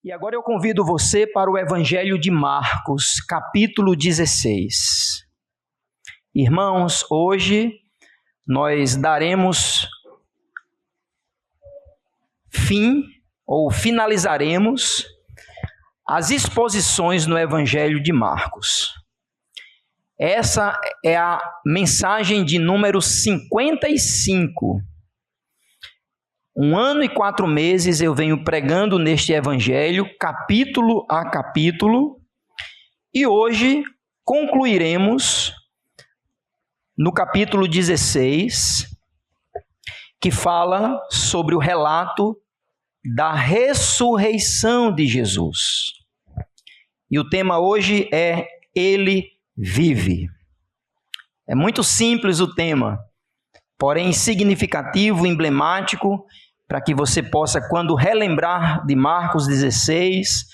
E agora eu convido você para o Evangelho de Marcos, capítulo 16. Irmãos, hoje nós daremos finalizaremos as exposições no Evangelho de Marcos. Essa é a mensagem de número 55. 1 ano e 4 meses eu venho pregando neste evangelho, capítulo a capítulo, e hoje concluiremos no capítulo 16, que fala sobre o relato da ressurreição de Jesus. E o tema hoje é Ele vive. É muito simples o tema, porém significativo, emblemático, para que você possa, quando relembrar de Marcos 16,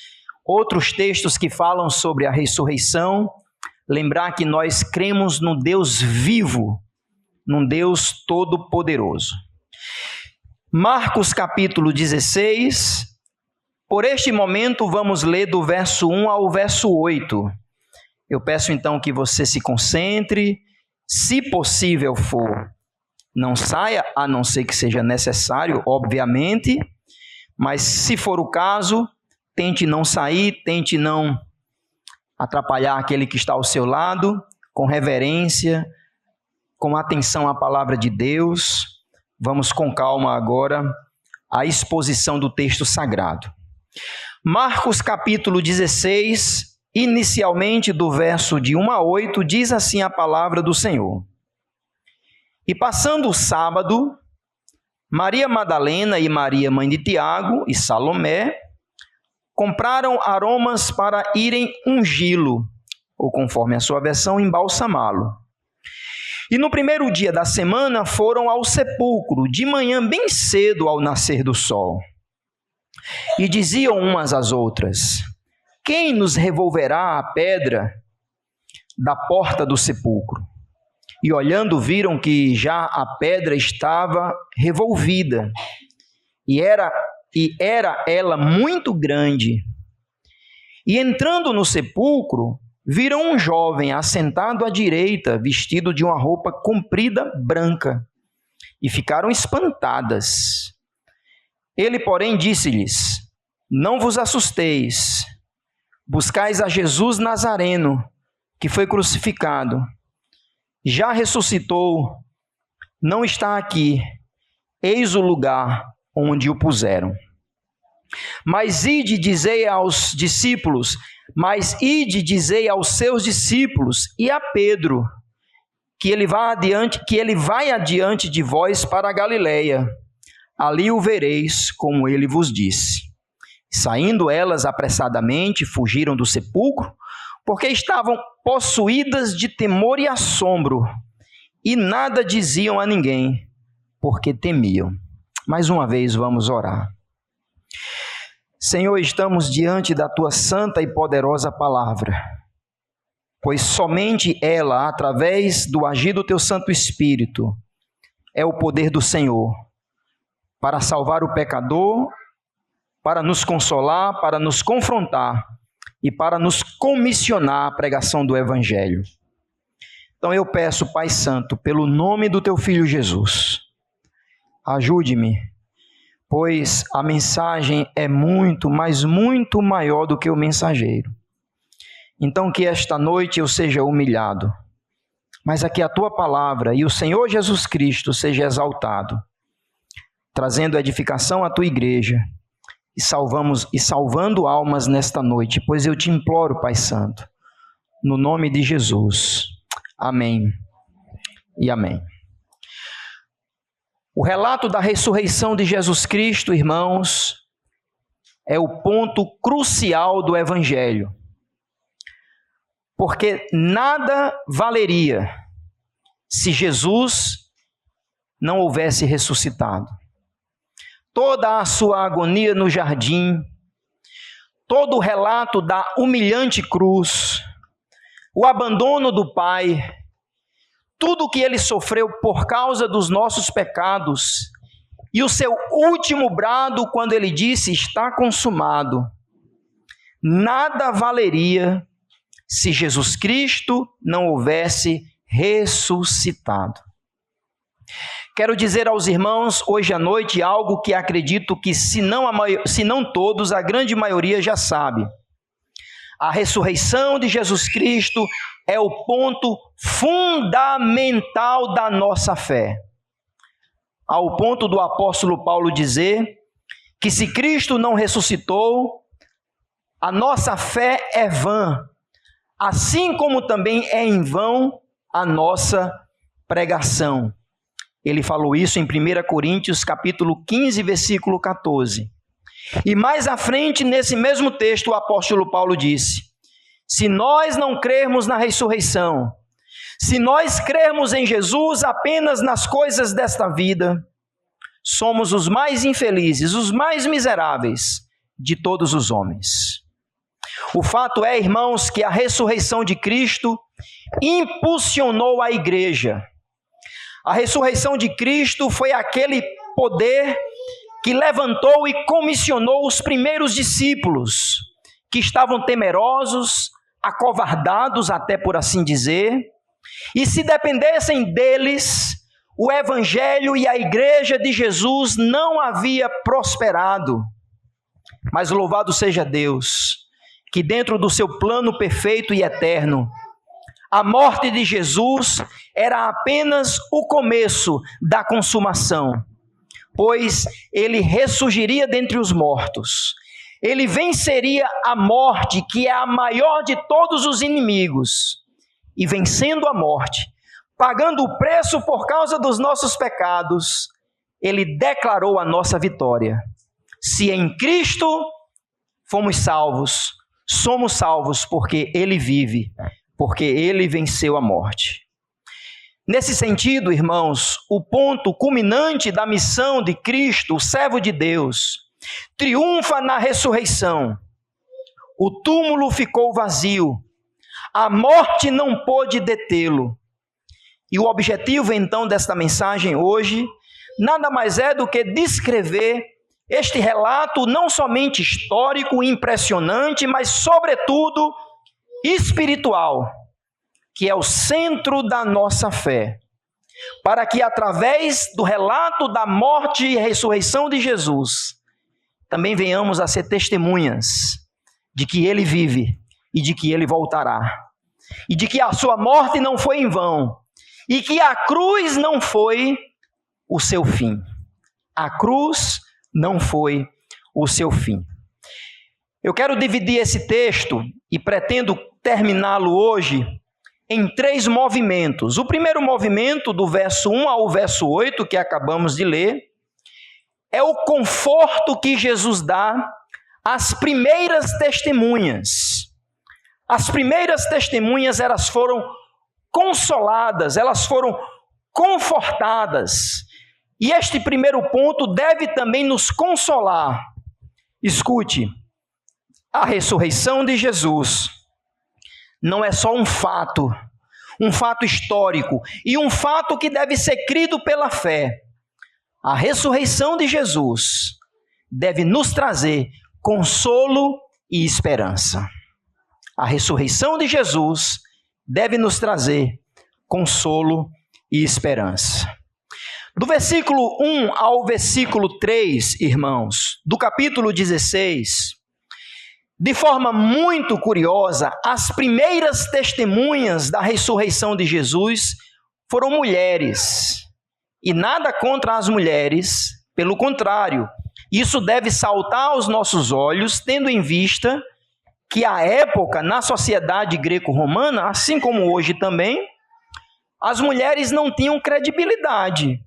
outros textos que falam sobre a ressurreição, lembrar que nós cremos no Deus vivo, num Deus todo-poderoso. Marcos capítulo 16, por este momento vamos ler do verso 1 ao verso 8. Eu peço então que você se concentre, se possível for, não saia, a não ser que seja necessário, obviamente, mas se for o caso, tente não sair, tente não atrapalhar aquele que está ao seu lado, com reverência, com atenção à palavra de Deus. Vamos com calma agora à exposição do texto sagrado. Marcos capítulo 16, inicialmente do verso de 1 a 8, diz assim a palavra do Senhor. E passando o sábado, Maria Madalena e Maria, mãe de Tiago, e Salomé, compraram aromas para irem ungí-lo, ou conforme a sua versão, embalsamá-lo. E no primeiro dia da semana foram ao sepulcro, de manhã bem cedo ao nascer do sol. E diziam umas às outras: quem nos revolverá a pedra da porta do sepulcro? E olhando viram que já a pedra estava revolvida, e era ela muito grande. E entrando no sepulcro, viram um jovem assentado à direita, vestido de uma roupa comprida branca, e ficaram espantadas. Ele, porém, disse-lhes: não vos assusteis, buscais a Jesus Nazareno, que foi crucificado. Já ressuscitou, não está aqui, eis o lugar onde o puseram. Mas ide dizei aos seus discípulos e a Pedro, que ele vai adiante de vós para a Galileia, ali o vereis, como ele vos disse. Saindo elas apressadamente, fugiram do sepulcro, porque estavam possuídas de temor e assombro, e nada diziam a ninguém, porque temiam. Mais uma vez vamos orar. Senhor, estamos diante da Tua santa e poderosa palavra, pois somente ela, através do agir do Teu Santo Espírito, é o poder do Senhor, para salvar o pecador, para nos consolar, para nos confrontar, e para nos comissionar a pregação do Evangelho. Então eu peço, Pai Santo, pelo nome do Teu Filho Jesus, ajude-me, pois a mensagem é muito, mas muito maior do que o mensageiro. Então que esta noite eu seja humilhado, mas aqui a Tua palavra e o Senhor Jesus Cristo seja exaltado, trazendo edificação à Tua igreja, e salvando almas nesta noite, pois eu te imploro, Pai Santo, no nome de Jesus. Amém e amém. O relato da ressurreição de Jesus Cristo, irmãos, é o ponto crucial do Evangelho, porque nada valeria se Jesus não houvesse ressuscitado. Toda a sua agonia no jardim, todo o relato da humilhante cruz, o abandono do Pai, tudo o que ele sofreu por causa dos nossos pecados, e o seu último brado quando ele disse: está consumado, nada valeria se Jesus Cristo não houvesse ressuscitado. Quero dizer aos irmãos hoje à noite algo que acredito que, se não todos, a grande maioria já sabe. A ressurreição de Jesus Cristo é o ponto fundamental da nossa fé. Ao ponto do apóstolo Paulo dizer que se Cristo não ressuscitou, a nossa fé é vã, assim como também é em vão a nossa pregação. Ele falou isso em 1 Coríntios capítulo 15, versículo 14. E mais à frente, nesse mesmo texto, o apóstolo Paulo disse: se nós não crermos na ressurreição, se nós crermos em Jesus apenas nas coisas desta vida, somos os mais infelizes, os mais miseráveis de todos os homens. O fato é, irmãos, que a ressurreição de Cristo impulsionou a igreja. A ressurreição de Cristo foi aquele poder que levantou e comissionou os primeiros discípulos, que estavam temerosos, acovardados, até por assim dizer, e se dependessem deles, o evangelho e a igreja de Jesus não havia prosperado. Mas louvado seja Deus, que dentro do seu plano perfeito e eterno, a morte de Jesus era apenas o começo da consumação, pois ele ressurgiria dentre os mortos. Ele venceria a morte, que é a maior de todos os inimigos, e vencendo a morte, pagando o preço por causa dos nossos pecados, ele declarou a nossa vitória. Se em Cristo fomos salvos, somos salvos porque ele vive, porque ele venceu a morte. Nesse sentido, irmãos, o ponto culminante da missão de Cristo, o servo de Deus, triunfa na ressurreição. O túmulo ficou vazio, a morte não pôde detê-lo. E o objetivo, então, desta mensagem hoje, nada mais é do que descrever este relato não somente histórico e impressionante, mas, sobretudo, espiritual, que é o centro da nossa fé, para que, através do relato da morte e ressurreição de Jesus, também venhamos a ser testemunhas de que ele vive e de que ele voltará, e de que a sua morte não foi em vão, e que a cruz não foi o seu fim. A cruz não foi o seu fim. Eu quero dividir esse texto e pretendo terminá-lo hoje em 3 movimentos. O primeiro movimento, do verso 1 ao verso 8, que acabamos de ler, é o conforto que Jesus dá às primeiras testemunhas. As primeiras testemunhas, elas foram consoladas, elas foram confortadas. E este primeiro ponto deve também nos consolar. Escute, a ressurreição de Jesus não é só um fato histórico e um fato que deve ser crido pela fé. A ressurreição de Jesus deve nos trazer consolo e esperança. A ressurreição de Jesus deve nos trazer consolo e esperança. Do versículo 1 ao versículo 3, irmãos, do capítulo 16, de forma muito curiosa, as primeiras testemunhas da ressurreição de Jesus foram mulheres. E nada contra as mulheres, pelo contrário, isso deve saltar aos nossos olhos, tendo em vista que à época, na sociedade greco-romana, assim como hoje também, as mulheres não tinham credibilidade.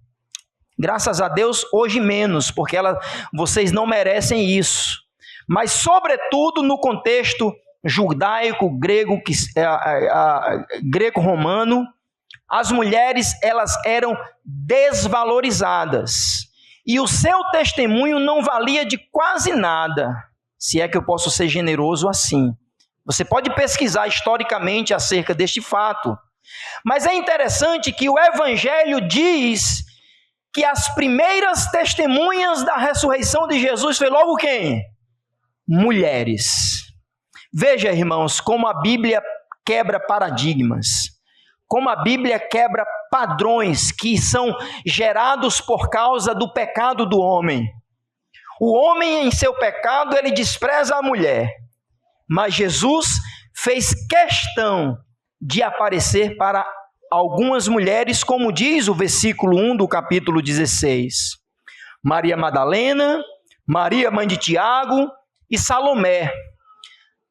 Graças a Deus, hoje menos, porque vocês não merecem isso. Mas, sobretudo, no contexto judaico, greco-romano, as mulheres, elas eram desvalorizadas. E o seu testemunho não valia de quase nada, se é que eu posso ser generoso assim. Você pode pesquisar historicamente acerca deste fato. Mas é interessante que o Evangelho diz que as primeiras testemunhas da ressurreição de Jesus foi logo quem? Mulheres. Veja, irmãos, como a Bíblia quebra paradigmas, como a Bíblia quebra padrões que são gerados por causa do pecado do homem. O homem, em seu pecado, ele despreza a mulher, mas Jesus fez questão de aparecer para algumas mulheres, como diz o versículo 1 do capítulo 16. Maria Madalena, Maria, mãe de Tiago, e Salomé.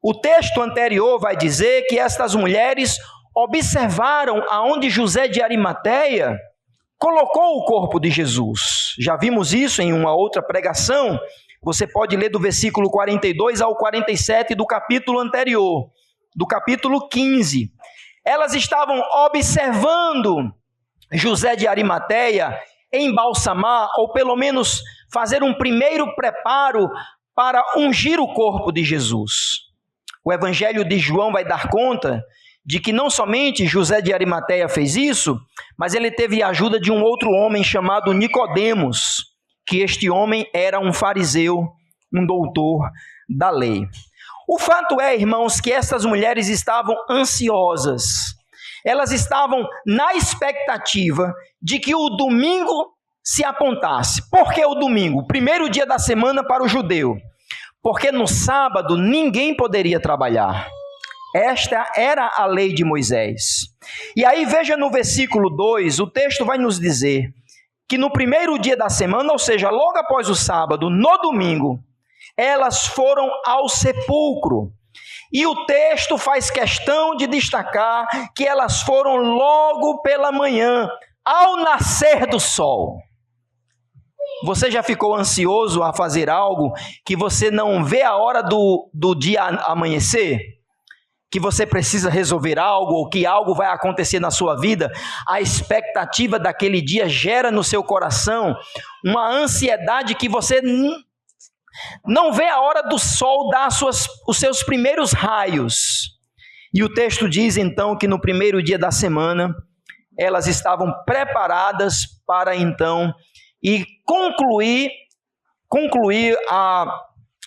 O texto anterior vai dizer que estas mulheres observaram aonde José de Arimateia colocou o corpo de Jesus. Já vimos isso em uma outra pregação. Você pode ler do versículo 42 ao 47 do capítulo anterior, do capítulo 15. Elas estavam observando José de Arimateia embalsamar, ou pelo menos fazer um primeiro preparo para ungir o corpo de Jesus. O Evangelho de João vai dar conta de que não somente José de Arimateia fez isso, mas ele teve a ajuda de um outro homem chamado Nicodemos, que este homem era um fariseu, um doutor da lei. O fato é, irmãos, que essas mulheres estavam ansiosas. Elas estavam na expectativa de que o domingo se apontasse. Por que o domingo? O primeiro dia da semana para o judeu. Porque no sábado ninguém poderia trabalhar. Esta era a lei de Moisés. E aí veja no versículo 2, o texto vai nos dizer que no primeiro dia da semana, ou seja, logo após o sábado, no domingo, elas foram ao sepulcro. E o texto faz questão de destacar que elas foram logo pela manhã, ao nascer do sol. Você já ficou ansioso a fazer algo que você não vê a hora do dia amanhecer? Que você precisa resolver algo, ou que algo vai acontecer na sua vida? A expectativa daquele dia gera no seu coração uma ansiedade que você não vê a hora do sol dar os seus primeiros raios. E o texto diz então que no primeiro dia da semana, elas estavam preparadas para então e concluir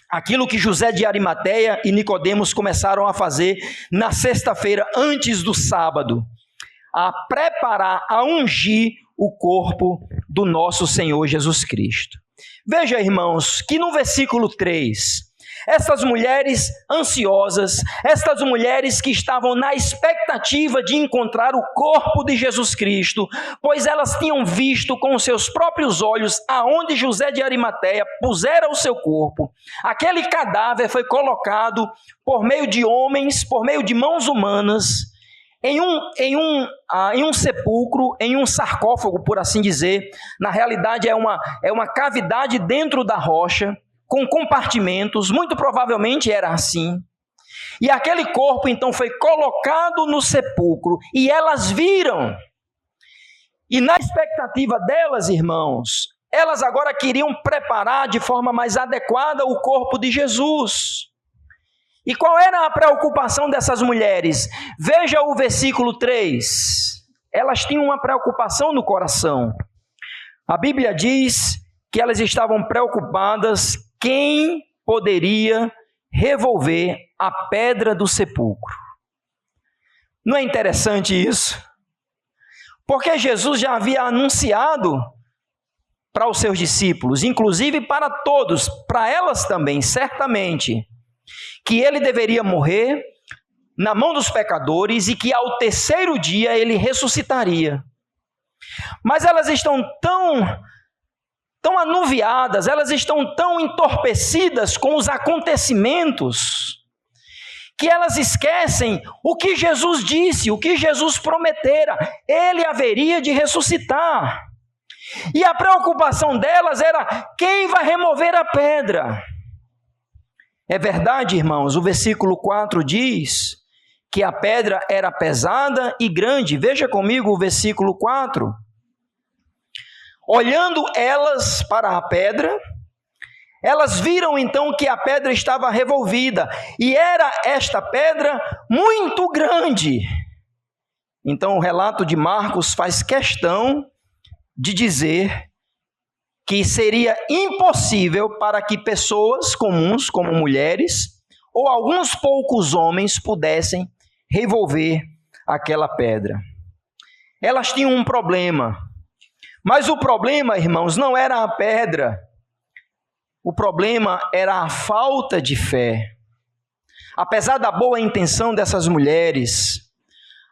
aquilo que José de Arimateia e Nicodemos começaram a fazer na sexta-feira antes do sábado, a preparar, a ungir o corpo do nosso Senhor Jesus Cristo. Veja, irmãos, que no versículo 3, essas mulheres ansiosas, estas mulheres que estavam na expectativa de encontrar o corpo de Jesus Cristo, pois elas tinham visto com os seus próprios olhos aonde José de Arimateia pusera o seu corpo. Aquele cadáver foi colocado por meio de homens, por meio de mãos humanas, em um sepulcro, em um sarcófago, por assim dizer. Na realidade é uma cavidade dentro da rocha, com compartimentos, muito provavelmente era assim. E aquele corpo então foi colocado no sepulcro, e elas viram. E na expectativa delas, irmãos, elas agora queriam preparar de forma mais adequada o corpo de Jesus. E qual era a preocupação dessas mulheres? Veja o versículo 3. Elas tinham uma preocupação no coração. A Bíblia diz que elas estavam preocupadas quem poderia revolver a pedra do sepulcro. Não é interessante isso? Porque Jesus já havia anunciado para os seus discípulos, inclusive para todos, para elas também, certamente, que ele deveria morrer na mão dos pecadores e que ao terceiro dia ele ressuscitaria. Mas elas estão tão anuviadas, elas estão tão entorpecidas com os acontecimentos, que elas esquecem o que Jesus disse, o que Jesus prometera. Ele haveria de ressuscitar. E a preocupação delas era quem vai remover a pedra. É verdade, irmãos, o versículo 4 diz que a pedra era pesada e grande. Veja comigo o versículo 4. Olhando elas para a pedra, elas viram então que a pedra estava revolvida, e era esta pedra muito grande. Então o relato de Marcos faz questão de dizer que seria impossível para que pessoas comuns, como mulheres, ou alguns poucos homens pudessem revolver aquela pedra. Elas tinham um problema, mas o problema, irmãos, não era a pedra, o problema era a falta de fé. Apesar da boa intenção dessas mulheres,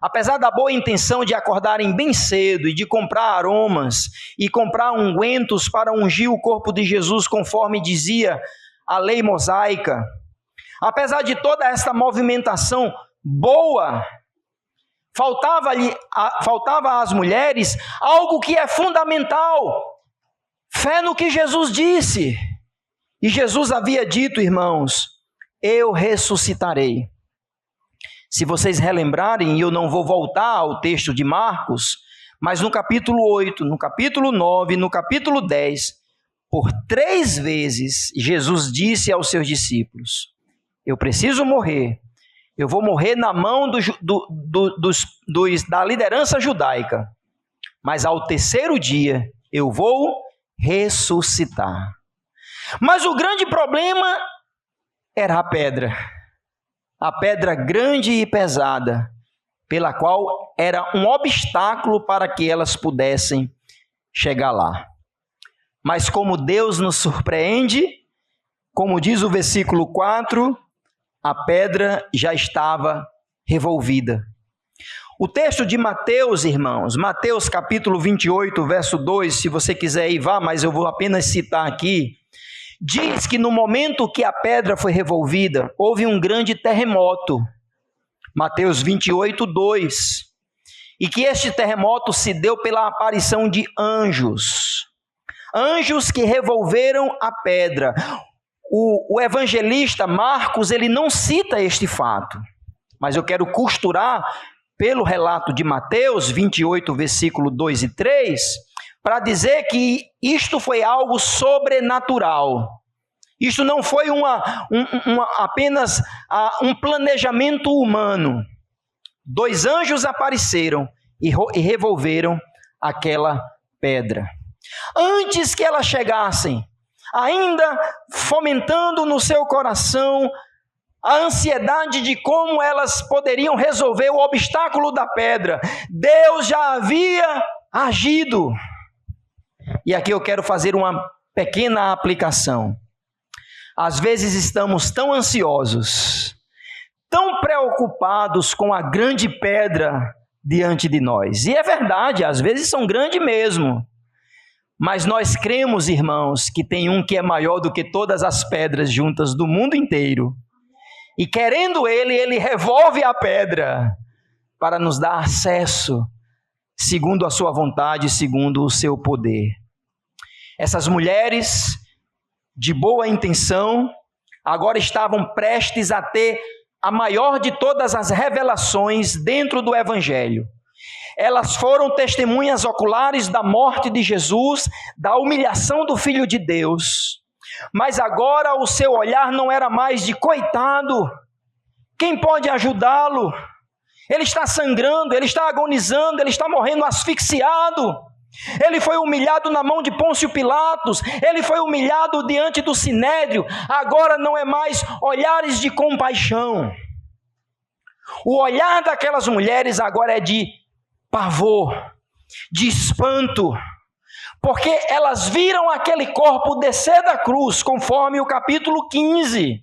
apesar da boa intenção de acordarem bem cedo e de comprar aromas e comprar ungüentos para ungir o corpo de Jesus, conforme dizia a lei mosaica, apesar de toda essa movimentação boa, faltava às mulheres algo que é fundamental: fé no que Jesus disse. E Jesus havia dito, irmãos, eu ressuscitarei. Se vocês relembrarem, eu não vou voltar ao texto de Marcos, mas no capítulo 8, no capítulo 9, no capítulo 10, por 3 vezes, Jesus disse aos seus discípulos: eu preciso morrer, eu vou morrer na mão da liderança judaica, mas ao 3º dia eu vou ressuscitar. Mas o grande problema era a pedra grande e pesada, pela qual era um obstáculo para que elas pudessem chegar lá. Mas como Deus nos surpreende, como diz o versículo 4, a pedra já estava revolvida. O texto de Mateus, irmãos, Mateus capítulo 28, verso 2, se você quiser ir, vá, mas eu vou apenas citar aqui, diz que no momento que a pedra foi revolvida, houve um grande terremoto. Mateus 28, 2. E que este terremoto se deu pela aparição de anjos. Anjos que revolveram a pedra. O evangelista Marcos, ele não cita este fato, mas eu quero costurar pelo relato de Mateus 28, versículo 2 e 3, para dizer que isto foi algo sobrenatural. Isto não foi apenas um planejamento humano. 2 anjos apareceram e revolveram aquela pedra. Antes que elas chegassem, ainda fomentando no seu coração a ansiedade de como elas poderiam resolver o obstáculo da pedra, Deus já havia agido. E aqui eu quero fazer uma pequena aplicação. Às vezes estamos tão ansiosos, tão preocupados com a grande pedra diante de nós. E é verdade, às vezes são grandes mesmo. Mas nós cremos, irmãos, que tem um que é maior do que todas as pedras juntas do mundo inteiro. E querendo ele revolve a pedra para nos dar acesso, segundo a sua vontade, segundo o seu poder. Essas mulheres de boa intenção agora estavam prestes a ter a maior de todas as revelações dentro do Evangelho. Elas foram testemunhas oculares da morte de Jesus, da humilhação do Filho de Deus. Mas agora o seu olhar não era mais de coitado. Quem pode ajudá-lo? Ele está sangrando, ele está agonizando, ele está morrendo asfixiado. Ele foi humilhado na mão de Pôncio Pilatos, ele foi humilhado diante do Sinédrio. Agora não é mais olhares de compaixão. O olhar daquelas mulheres agora é de pavor, de espanto, porque elas viram aquele corpo descer da cruz, conforme o capítulo 15.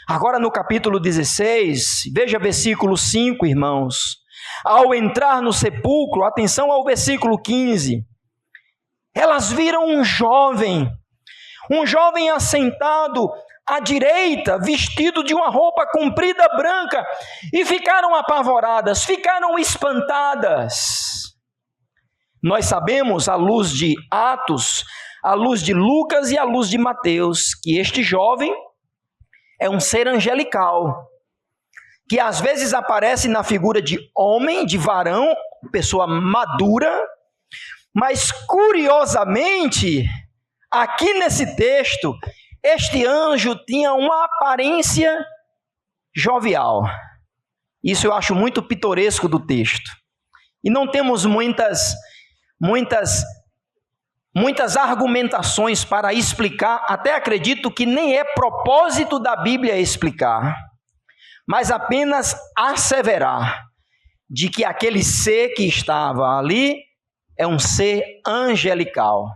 Agora no capítulo 16, veja versículo 5, irmãos. Ao entrar no sepulcro, atenção ao versículo 15, elas viram um jovem assentado à direita, vestido de uma roupa comprida branca, e ficaram apavoradas, ficaram espantadas. Nós sabemos, à luz de Atos, à luz de Lucas e à luz de Mateus, que este jovem é um ser angelical, que às vezes aparece na figura de homem, de varão, pessoa madura, mas curiosamente, aqui nesse texto, este anjo tinha uma aparência jovial. Isso eu acho muito pitoresco do texto. E não temos muitas muitas argumentações para explicar, até acredito que nem é propósito da Bíblia explicar, mas apenas asseverar de que aquele ser que estava ali é um ser angelical.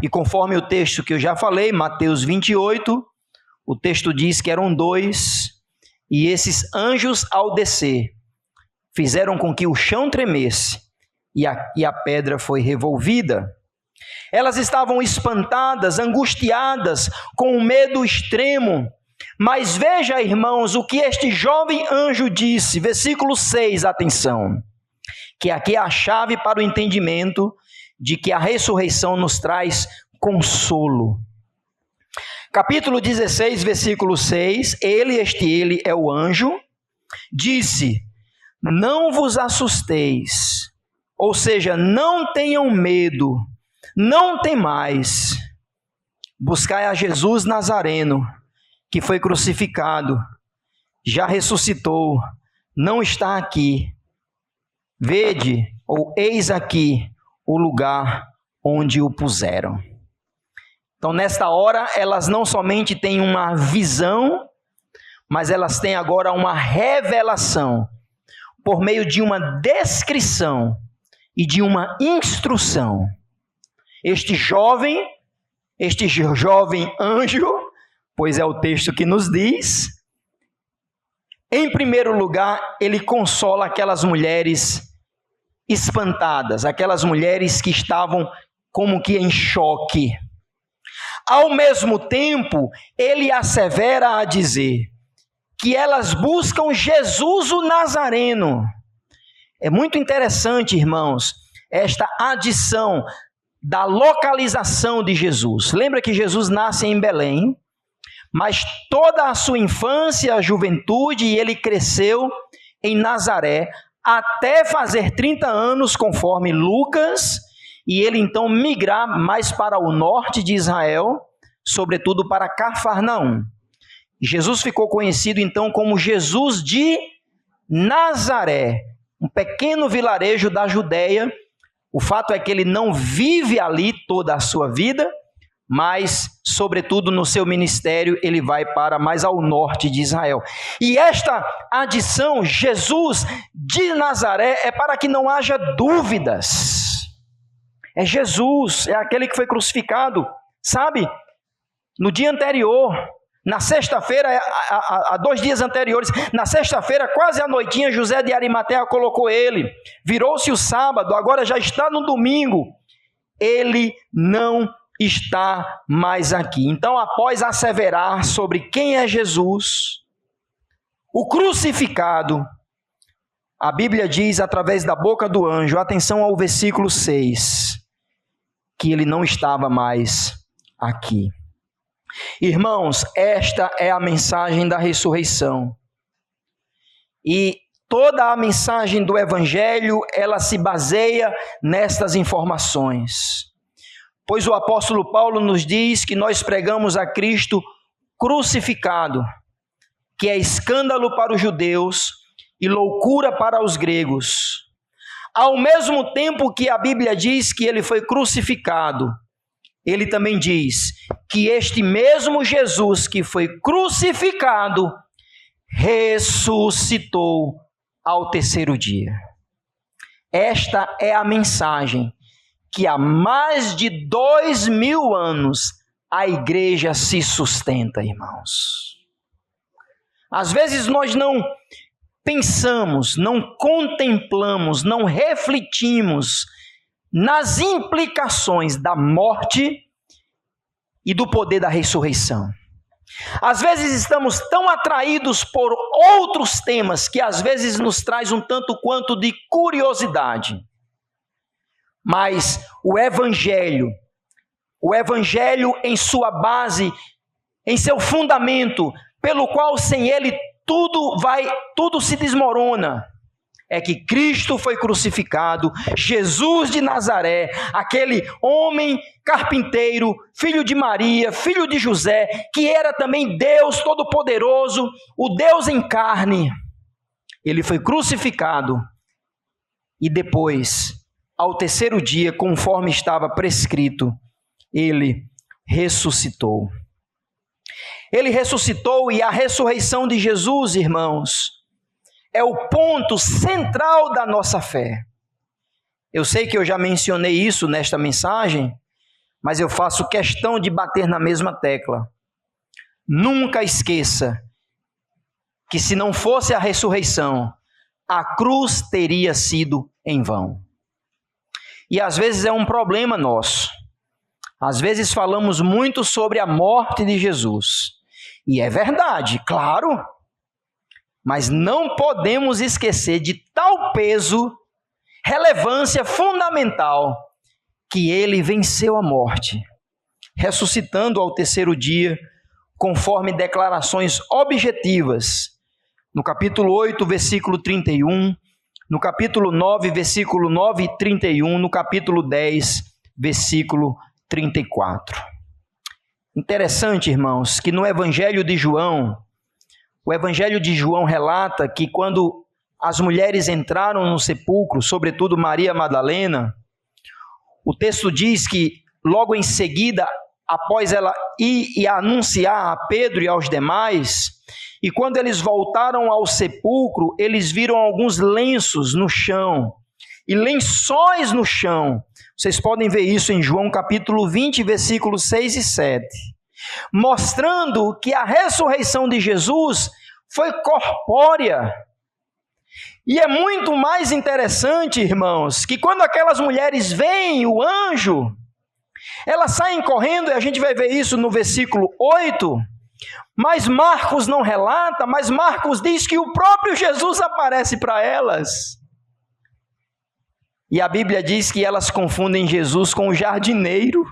E conforme o texto que eu já falei, Mateus 28, o texto diz que eram 2, e esses anjos, ao descer, fizeram com que o chão tremesse e a pedra foi revolvida. Elas estavam espantadas, angustiadas, com um medo extremo. Mas veja, irmãos, o que este jovem anjo disse, versículo 6, atenção, que aqui é a chave para o entendimento de que a ressurreição nos traz consolo. Capítulo 16, versículo 6, ele é o anjo, disse: não vos assusteis, ou seja, não tenham medo, não temais, buscai a Jesus Nazareno, que foi crucificado, já ressuscitou, não está aqui. Vede, ou eis aqui o lugar onde o puseram. Então, nesta hora, elas não somente têm uma visão, mas elas têm agora uma revelação, por meio de uma descrição e de uma instrução. Este jovem anjo, pois é o texto que nos diz, em primeiro lugar, ele consola aquelas mulheres espantadas, aquelas mulheres que estavam como que em choque. Ao mesmo tempo, ele assevera a dizer que elas buscam Jesus o Nazareno. É muito interessante, irmãos, esta adição da localização de Jesus. Lembra que Jesus nasce em Belém, mas toda a sua infância, a juventude, ele cresceu em Nazaré, até fazer 30 anos, conforme Lucas, e ele então migrar mais para o norte de Israel, sobretudo para Cafarnaum. Jesus ficou conhecido então como Jesus de Nazaré, um pequeno vilarejo da Judéia. O fato é que ele não vive ali toda a sua vida, mas, sobretudo no seu ministério, ele vai para mais ao norte de Israel. E esta adição, Jesus de Nazaré, é para que não haja dúvidas. É Jesus, é aquele que foi crucificado, sabe? No dia anterior, na sexta-feira, há 2 dias anteriores, na sexta-feira, quase à noitinha, José de Arimateia colocou ele. Virou-se o sábado, agora já está no domingo. Ele não está mais aqui. Então, após asseverar sobre quem é Jesus, o crucificado, a Bíblia diz através da boca do anjo, atenção ao versículo 6, que ele não estava mais aqui. Irmãos, esta é a mensagem da ressurreição. E toda a mensagem do Evangelho, ela se baseia nestas informações. Pois o apóstolo Paulo nos diz que nós pregamos a Cristo crucificado, que é escândalo para os judeus e loucura para os gregos. Ao mesmo tempo que a Bíblia diz que ele foi crucificado, ele também diz que este mesmo Jesus que foi crucificado, ressuscitou ao terceiro dia. Esta é a mensagem que há mais de 2000 anos a igreja se sustenta, irmãos. Às vezes nós não pensamos, não contemplamos, não refletimos nas implicações da morte e do poder da ressurreição. Às vezes estamos tão atraídos por outros temas que às vezes nos traz um tanto quanto de curiosidade. Mas o Evangelho em sua base, em seu fundamento, pelo qual sem ele tudo se desmorona, é que Cristo foi crucificado, Jesus de Nazaré, aquele homem carpinteiro, filho de Maria, filho de José, que era também Deus Todo-Poderoso, o Deus em carne. Ele foi crucificado e depois ao terceiro dia, conforme estava prescrito, ele ressuscitou. Ele ressuscitou, e a ressurreição de Jesus, irmãos, é o ponto central da nossa fé. Eu sei que eu já mencionei isso nesta mensagem, mas eu faço questão de bater na mesma tecla. Nunca esqueça que se não fosse a ressurreição, a cruz teria sido em vão. E às vezes é um problema nosso. Às vezes falamos muito sobre a morte de Jesus. E é verdade, claro. Mas não podemos esquecer de tal peso, relevância fundamental, que ele venceu a morte, ressuscitando ao terceiro dia, conforme declarações objetivas, no capítulo 8, versículo 31, no capítulo 9, versículo 9 e 31, no capítulo 10, versículo 34. Interessante, irmãos, que no Evangelho de João, o Evangelho de João relata que quando as mulheres entraram no sepulcro, sobretudo Maria Madalena, o texto diz que logo em seguida, após ela ir e anunciar a Pedro e aos demais, e quando eles voltaram ao sepulcro, eles viram alguns lenços no chão, e lençóis no chão. Vocês podem ver isso em João capítulo 20, versículos 6 e 7. Mostrando que a ressurreição de Jesus foi corpórea. E é muito mais interessante, irmãos, que quando aquelas mulheres veem o anjo, elas saem correndo, e a gente vai ver isso no versículo 8, mas Marcos não relata, mas Marcos diz que o próprio Jesus aparece para elas. E a Bíblia diz que elas confundem Jesus com o jardineiro.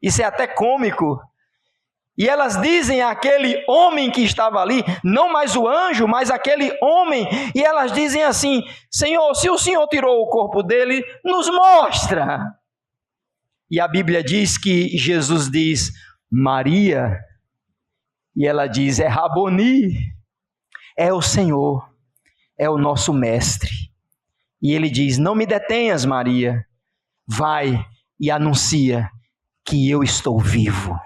Isso é até cômico. E elas dizem àquele homem que estava ali, não mais o anjo, mas aquele homem, e elas dizem assim: Senhor, se o Senhor tirou o corpo dele, nos mostra. E a Bíblia diz que Jesus diz, Maria, e ela diz, é Raboni, é o Senhor, é o nosso mestre. E ele diz, não me detenhas, Maria, vai e anuncia que eu estou vivo.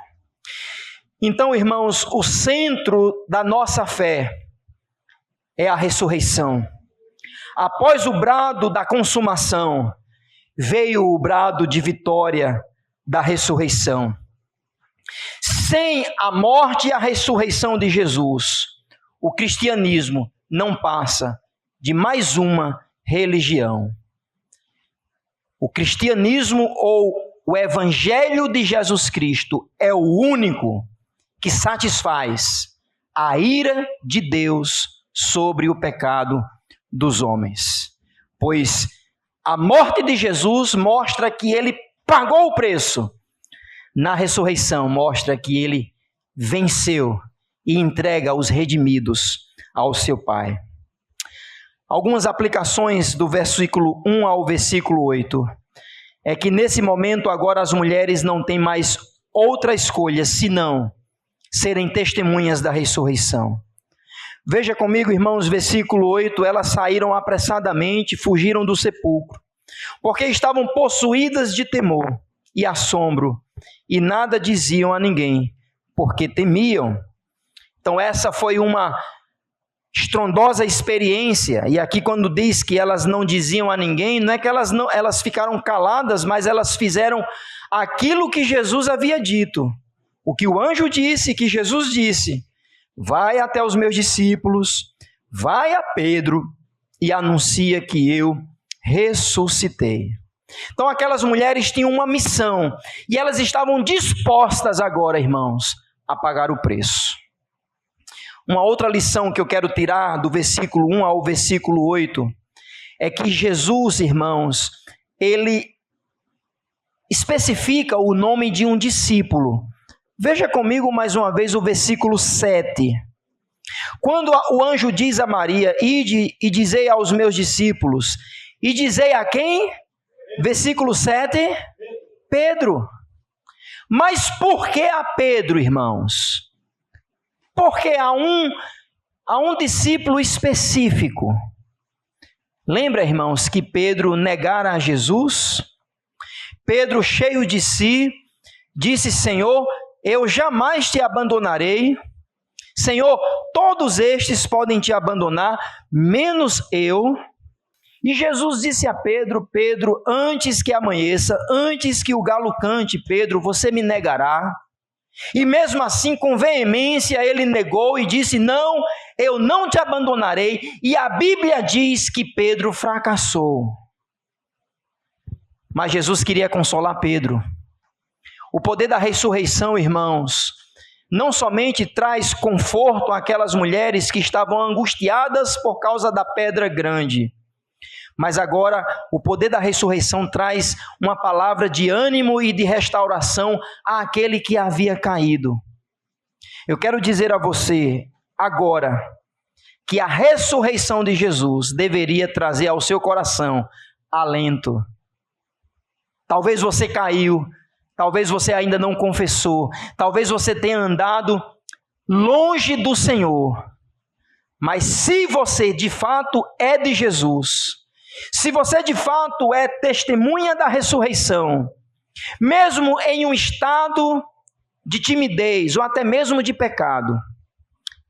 Então, irmãos, o centro da nossa fé é a ressurreição. Após o brado da consumação, veio o brado de vitória da ressurreição. Sem a morte e a ressurreição de Jesus, o cristianismo não passa de mais uma religião. O cristianismo ou o evangelho de Jesus Cristo é o único que satisfaz a ira de Deus sobre o pecado dos homens. Pois a morte de Jesus mostra que ele pagou o preço. Na ressurreição mostra que ele venceu e entrega os redimidos ao seu Pai. Algumas aplicações do versículo 1 ao versículo 8 é que nesse momento agora as mulheres não têm mais outra escolha senão serem testemunhas da ressurreição. Veja comigo, irmãos, versículo 8, elas saíram apressadamente, fugiram do sepulcro, porque estavam possuídas de temor e assombro, e nada diziam a ninguém, porque temiam. Então essa foi uma estrondosa experiência, e aqui quando diz que elas não diziam a ninguém, não é que elas ficaram caladas, mas elas fizeram aquilo que Jesus havia dito. O que o anjo disse, que Jesus disse, vai até os meus discípulos, vai a Pedro e anuncia que eu ressuscitei. Então aquelas mulheres tinham uma missão e elas estavam dispostas agora, irmãos, a pagar o preço. Uma outra lição que eu quero tirar do versículo 1 ao versículo 8 é que Jesus, irmãos, ele especifica o nome de um discípulo. Veja comigo mais uma vez o versículo 7. Quando o anjo diz a Maria, ide e dizei aos meus discípulos, e dizei a quem? Versículo 7, Pedro. Mas por que a Pedro, irmãos? Porque a um discípulo específico. Lembra, irmãos, que Pedro negara a Jesus? Pedro, cheio de si, disse: Senhor, eu jamais te abandonarei. Senhor, todos estes podem te abandonar, menos eu. E Jesus disse a Pedro: Pedro, antes que amanheça, antes que o galo cante, Pedro, você me negará. E mesmo assim, com veemência, ele negou e disse: não, eu não te abandonarei. E a Bíblia diz que Pedro fracassou. Mas Jesus queria consolar Pedro. O poder da ressurreição, irmãos, não somente traz conforto àquelas mulheres que estavam angustiadas por causa da pedra grande, mas agora o poder da ressurreição traz uma palavra de ânimo e de restauração àquele que havia caído. Eu quero dizer a você agora que a ressurreição de Jesus deveria trazer ao seu coração alento. Talvez você caiu, talvez você ainda não confessou, talvez você tenha andado longe do Senhor, mas se você de fato é de Jesus, se você de fato é testemunha da ressurreição, mesmo em um estado de timidez ou até mesmo de pecado,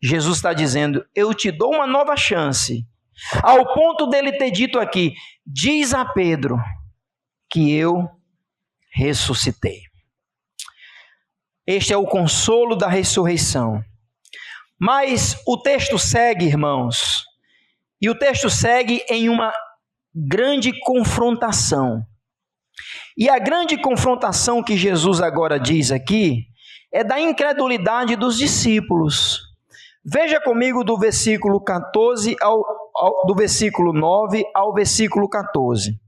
Jesus está dizendo: eu te dou uma nova chance, ao ponto dele ter dito aqui: diz a Pedro que eu ressuscitei. Este é o consolo da ressurreição. Mas o texto segue, irmãos, e o texto segue em uma grande confrontação. E a grande confrontação que Jesus agora diz aqui é da incredulidade dos discípulos. Veja comigo do versículo 14 do versículo 9 ao versículo 14.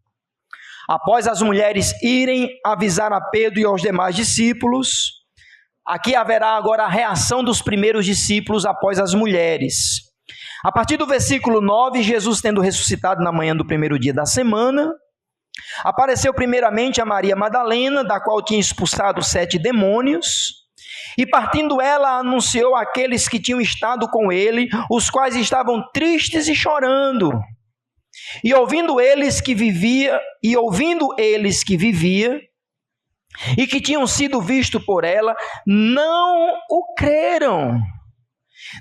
Após as mulheres irem avisar a Pedro e aos demais discípulos, aqui haverá agora a reação dos primeiros discípulos após as mulheres. A partir do versículo 9, Jesus, tendo ressuscitado na manhã do primeiro dia da semana, apareceu primeiramente a Maria Madalena, da qual tinha expulsado 7 demônios, e partindo ela, anunciou àqueles que tinham estado com ele, os quais estavam tristes e chorando. E ouvindo eles que vivia, e que tinham sido vistos por ela, não o creram.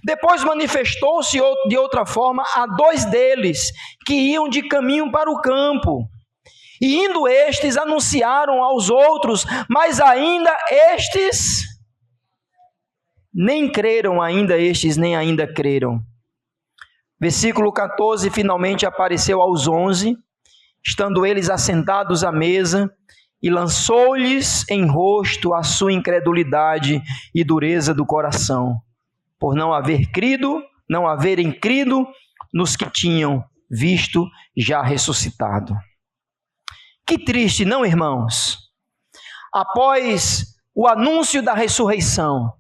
Depois manifestou-se de outra forma a 2 deles, que iam de caminho para o campo. E indo estes, anunciaram aos outros, mas ainda estes nem creram, nem creram. Versículo 14, finalmente apareceu aos 11, estando eles assentados à mesa, e lançou-lhes em rosto a sua incredulidade e dureza do coração, por não haverem crido nos que tinham visto já ressuscitado. Que triste, não, irmãos? Após o anúncio da ressurreição,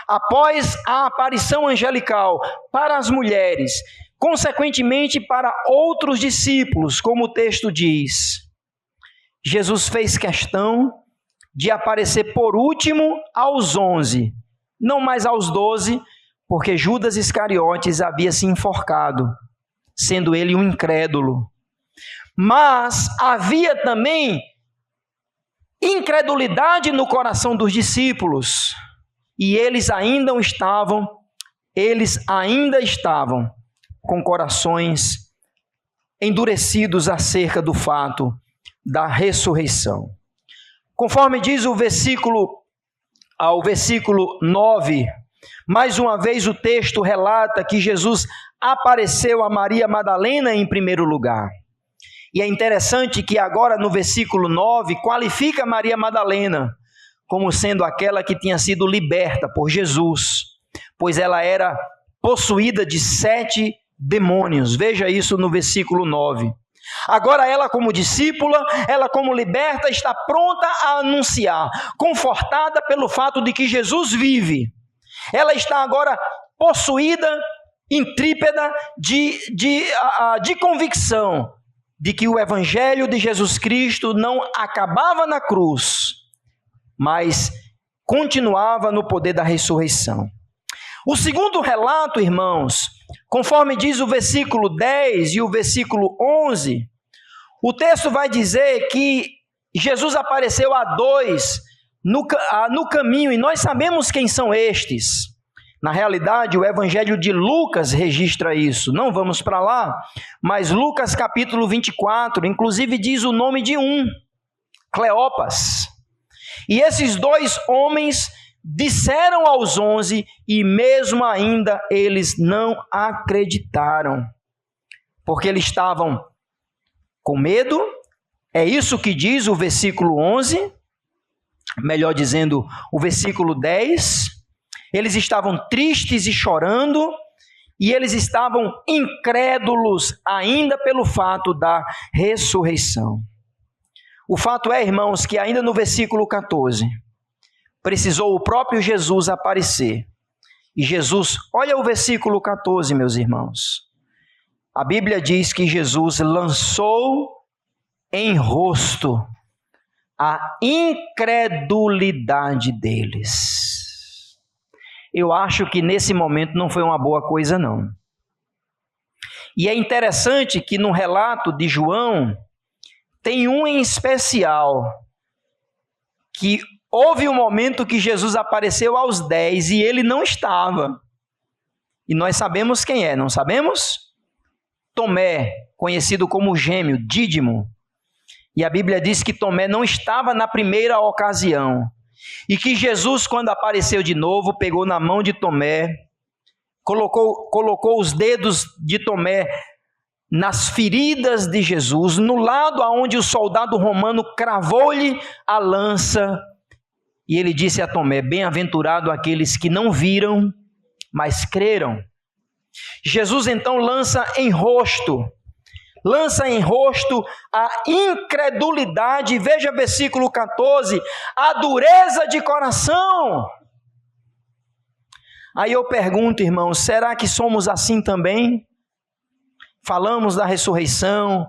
após a aparição angelical para as mulheres, consequentemente para outros discípulos, como o texto diz, Jesus fez questão de aparecer por último aos 11, não mais aos 12, porque Judas Iscariotes havia se enforcado, sendo ele um incrédulo. Mas havia também incredulidade no coração dos discípulos, e eles ainda estavam com corações endurecidos acerca do fato da ressurreição. Conforme diz o versículo 9, mais uma vez o texto relata que Jesus apareceu a Maria Madalena em primeiro lugar. E é interessante que agora no versículo 9 qualifica Maria Madalena como sendo aquela que tinha sido liberta por Jesus, pois ela era possuída de 7 demônios. Veja isso no versículo 9. Agora ela como discípula, ela como liberta, está pronta a anunciar, confortada pelo fato de que Jesus vive. Ela está agora possuída, intrépida de convicção de que o Evangelho de Jesus Cristo não acabava na cruz, mas continuava no poder da ressurreição. O segundo relato, irmãos, Conforme diz o versículo 10 e o versículo 11, o texto vai dizer que Jesus apareceu a dois no caminho, e nós sabemos quem são estes. Na realidade, o Evangelho de Lucas registra isso. Não vamos para lá, mas Lucas capítulo 24, inclusive diz o nome de um, Cleopas. E esses dois homens disseram aos 11, e mesmo ainda eles não acreditaram, porque eles estavam com medo. É isso que diz o versículo 11, melhor dizendo, o versículo 10. Eles estavam tristes e chorando, e eles estavam incrédulos ainda pelo fato da ressurreição. O fato é, irmãos, que ainda no versículo 14, precisou o próprio Jesus aparecer. E Jesus, olha o versículo 14, meus irmãos. A Bíblia diz que Jesus lançou em rosto a incredulidade deles. Eu acho que nesse momento não foi uma boa coisa, não. E é interessante que no relato de João, tem um em especial, que houve um momento que Jesus apareceu aos 10 e ele não estava. E nós sabemos quem é, não sabemos? Tomé, conhecido como Gêmeo, Dídimo. E a Bíblia diz que Tomé não estava na primeira ocasião. E que Jesus, quando apareceu de novo, pegou na mão de Tomé, colocou os dedos de Tomé nas feridas de Jesus, no lado aonde o soldado romano cravou-lhe a lança. E ele disse a Tomé: bem-aventurado aqueles que não viram, mas creram. Jesus então lança em rosto a incredulidade. Veja versículo 14, a dureza de coração. Aí eu pergunto, irmãos, será que somos assim também? Falamos da ressurreição,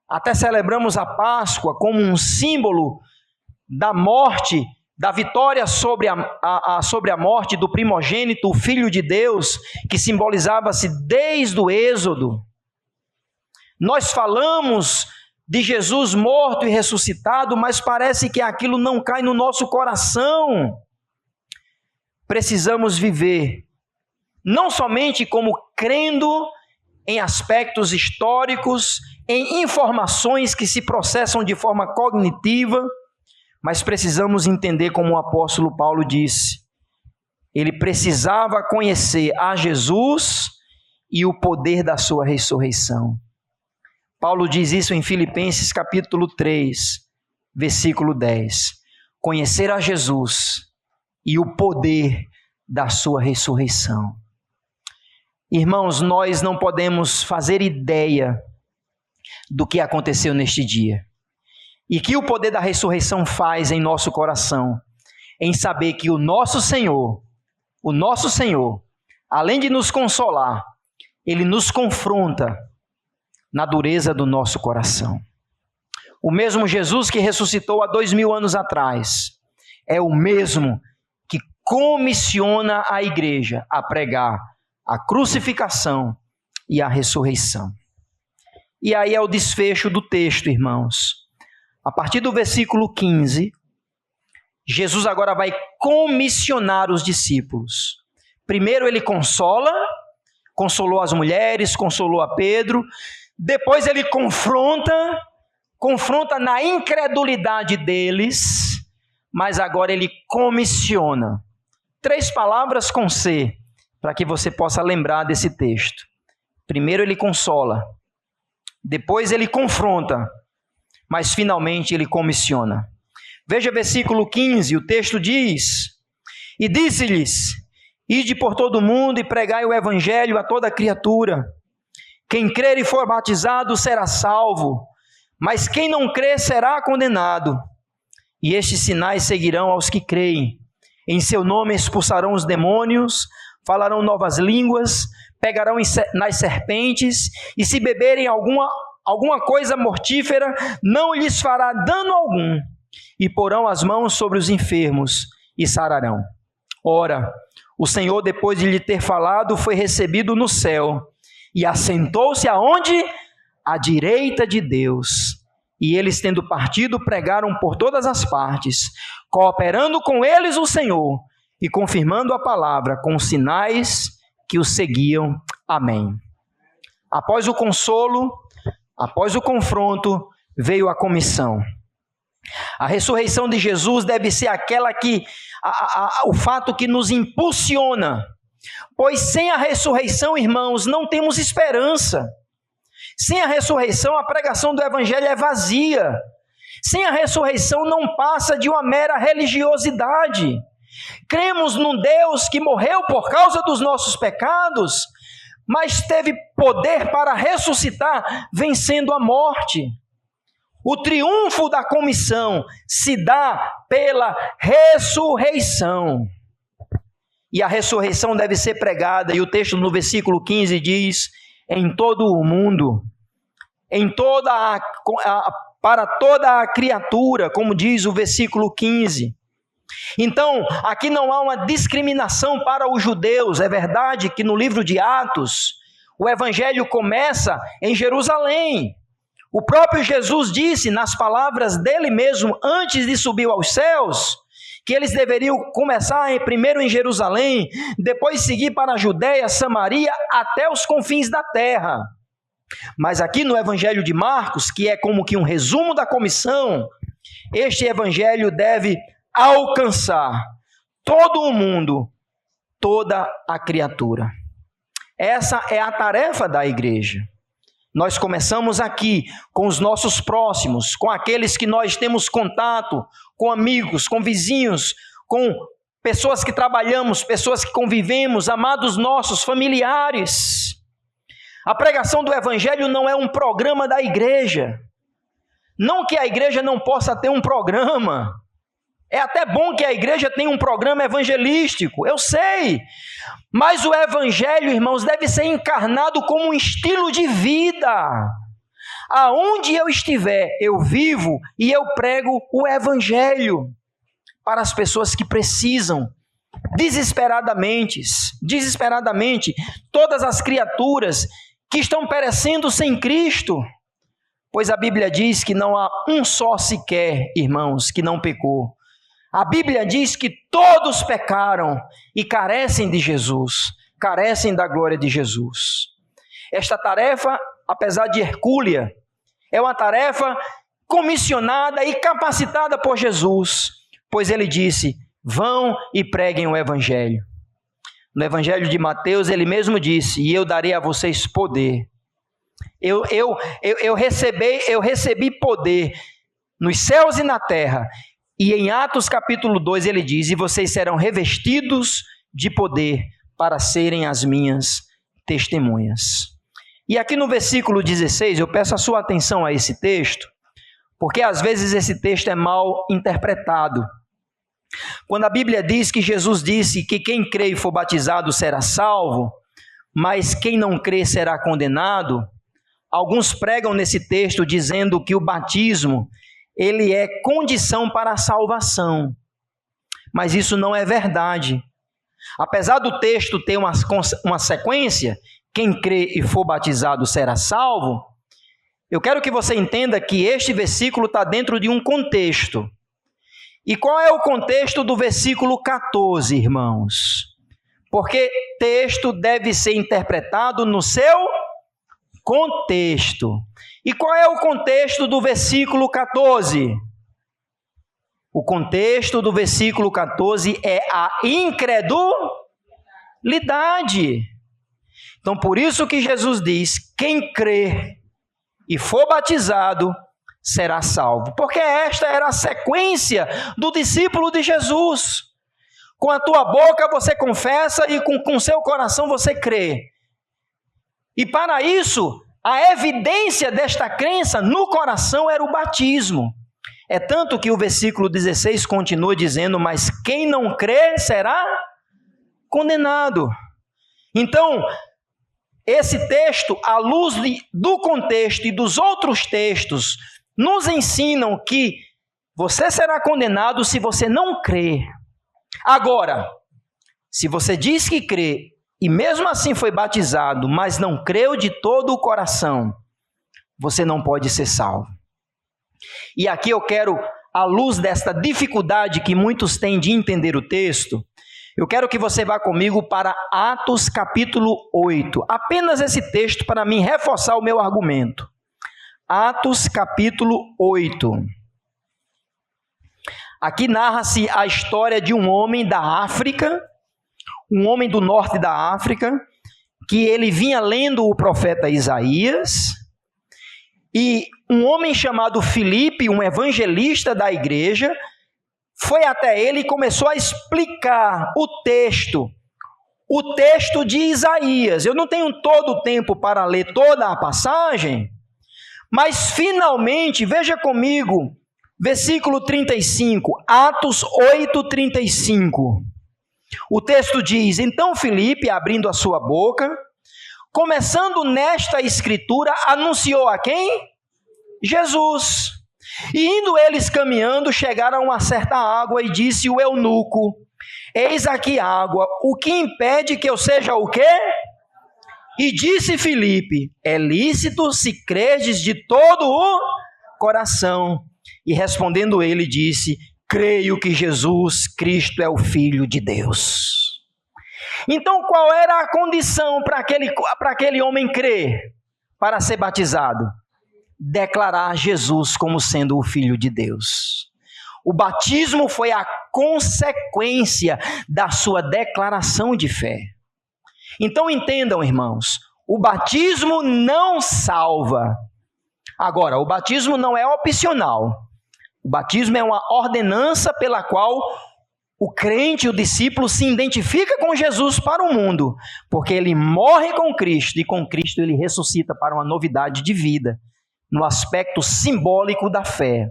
até celebramos a Páscoa como um símbolo da morte, da vitória sobre a morte do primogênito, o Filho de Deus, que simbolizava-se desde o Êxodo. Nós falamos de Jesus morto e ressuscitado, mas parece que aquilo não cai no nosso coração. Precisamos viver, não somente como crendo em aspectos históricos, em informações que se processam de forma cognitiva, mas precisamos entender como o apóstolo Paulo disse. Ele precisava conhecer a Jesus e o poder da sua ressurreição. Paulo diz isso em Filipenses capítulo 3, versículo 10. Conhecer a Jesus e o poder da sua ressurreição. Irmãos, nós não podemos fazer ideia do que aconteceu neste dia. E que o poder da ressurreição faz em nosso coração, em saber que o nosso Senhor, além de nos consolar, Ele nos confronta na dureza do nosso coração. O mesmo Jesus que ressuscitou há 2000 anos atrás, é o mesmo que comissiona a igreja a pregar a crucificação e a ressurreição. E aí é o desfecho do texto, irmãos. A partir do versículo 15, Jesus agora vai comissionar os discípulos. Primeiro ele consolou as mulheres, consolou a Pedro. Depois ele confronta na incredulidade deles, mas agora ele comissiona. 3 palavras com C, para que você possa lembrar desse texto. Primeiro ele consola, depois ele confronta, mas finalmente ele comissiona. Veja versículo 15, o texto diz: e disse-lhes: ide por todo o mundo e pregai o evangelho a toda criatura. Quem crer e for batizado será salvo, mas quem não crer será condenado. E estes sinais seguirão aos que creem. Em seu nome expulsarão os demônios, falarão novas línguas, pegarão nas serpentes, e se beberem alguma coisa mortífera, não lhes fará dano algum, e porão as mãos sobre os enfermos e sararão. Ora, O Senhor, depois de lhe ter falado, foi recebido no céu e assentou-se aonde? À direita de Deus. E eles, tendo partido, pregaram por todas as partes, cooperando com eles o Senhor e confirmando a palavra com os sinais que os seguiam. Amém. Após o consolo, após o confronto, veio a comissão. A ressurreição de Jesus deve ser aquela que, o fato que nos impulsiona, pois sem a ressurreição, irmãos, não temos esperança. Sem a ressurreição, a pregação do Evangelho é vazia. Sem a ressurreição, não passa de uma mera religiosidade. Cremos num Deus que morreu por causa dos nossos pecados, mas teve poder para ressuscitar, vencendo a morte. O triunfo da comissão se dá pela ressurreição. E a ressurreição deve ser pregada, e o texto no versículo 15 diz: em todo o mundo, para toda a criatura, como diz o versículo 15. Então, aqui não há uma discriminação para os judeus. É verdade que no livro de Atos, o evangelho começa em Jerusalém. O próprio Jesus disse, nas palavras dele mesmo, antes de subir aos céus, que eles deveriam começar primeiro em Jerusalém, depois seguir para a Judéia, Samaria, até os confins da terra. Mas aqui no Evangelho de Marcos, que é como que um resumo da comissão, este Evangelho deve alcançar todo o mundo, toda a criatura. Essa é a tarefa da igreja. Nós começamos aqui com os nossos próximos, com aqueles que nós temos contato, com amigos, com vizinhos, com pessoas que trabalhamos, pessoas que convivemos, amados nossos, familiares. A pregação do Evangelho não é um programa da igreja. Não que a igreja não possa ter um programa. É até bom que a igreja tenha um programa evangelístico, eu sei. Mas o Evangelho, irmãos, deve ser encarnado como um estilo de vida. Aonde eu estiver, eu vivo e eu prego o Evangelho para as pessoas que precisam, desesperadamente, todas as criaturas que estão perecendo sem Cristo. Pois a Bíblia diz que não há um só sequer, irmãos, que não pecou. A Bíblia diz que todos pecaram e carecem de Jesus, carecem da glória de Jesus. Esta tarefa, apesar de hercúlea, é uma tarefa comissionada e capacitada por Jesus, pois ele disse: vão e preguem o Evangelho. No Evangelho de Mateus, ele mesmo disse: e eu darei a vocês poder. Eu recebi poder nos céus e na terra. E em Atos capítulo 2 ele diz: e vocês serão revestidos de poder para serem as minhas testemunhas. E aqui no versículo 16, eu peço a sua atenção a esse texto, porque às vezes esse texto é mal interpretado. Quando a Bíblia diz que Jesus disse que quem crê e for batizado será salvo, mas quem não crê será condenado, alguns pregam nesse texto dizendo que o batismo ele é condição para a salvação. Mas isso não é verdade. Apesar do texto ter uma sequência, quem crê e for batizado será salvo, eu quero que você entenda que este versículo está dentro de um contexto. E qual é o contexto do versículo 14, irmãos? Porque texto deve ser interpretado no seu contexto. E qual é o contexto do versículo 14? O contexto do versículo 14 é a incredulidade. Então, por isso que Jesus diz: quem crê e for batizado será salvo. Porque esta era a sequência do discípulo de Jesus. Com a tua boca você confessa e com seu coração você crê. E para isso, a evidência desta crença no coração era o batismo. É tanto que o versículo 16 continua dizendo: mas quem não crê será condenado. Então, esse texto, à luz do contexto e dos outros textos, nos ensinam que você será condenado se você não crer. Agora, Se você diz que crê e mesmo assim foi batizado, mas não creu de todo o coração, você não pode ser salvo. E aqui eu quero, à luz desta dificuldade que muitos têm de entender o texto, eu quero que você vá comigo para Atos capítulo 8. Apenas esse texto para mim reforçar o meu argumento. Atos capítulo 8. Aqui narra-se a história de um homem da África, um homem do norte da África, que ele vinha lendo o profeta Isaías, e um homem chamado Filipe, um evangelista da igreja, foi até ele e começou a explicar o texto de Isaías. Eu não tenho todo o tempo para ler toda a passagem, mas finalmente, veja comigo, versículo 35, Atos 8, 35. O texto diz: então Filipe, abrindo a sua boca, começando nesta escritura, anunciou a quem? Jesus. E indo eles caminhando, chegaram a uma certa água, e disse o eunuco: eis aqui água, o que impede que eu seja o quê? E disse Filipe: é lícito se credes de todo o coração. E respondendo ele, disse: creio que Jesus Cristo é o Filho de Deus. Então, qual era a condição para aquele homem crer, para ser batizado? Declarar Jesus como sendo o Filho de Deus. O batismo foi a consequência da sua declaração de fé. Então entendam, irmãos, o batismo não salva. Agora, o batismo não é opcional. O batismo é uma ordenança pela qual o crente, o discípulo, se identifica com Jesus para o mundo, porque ele morre com Cristo e com Cristo ele ressuscita para uma novidade de vida, no aspecto simbólico da fé.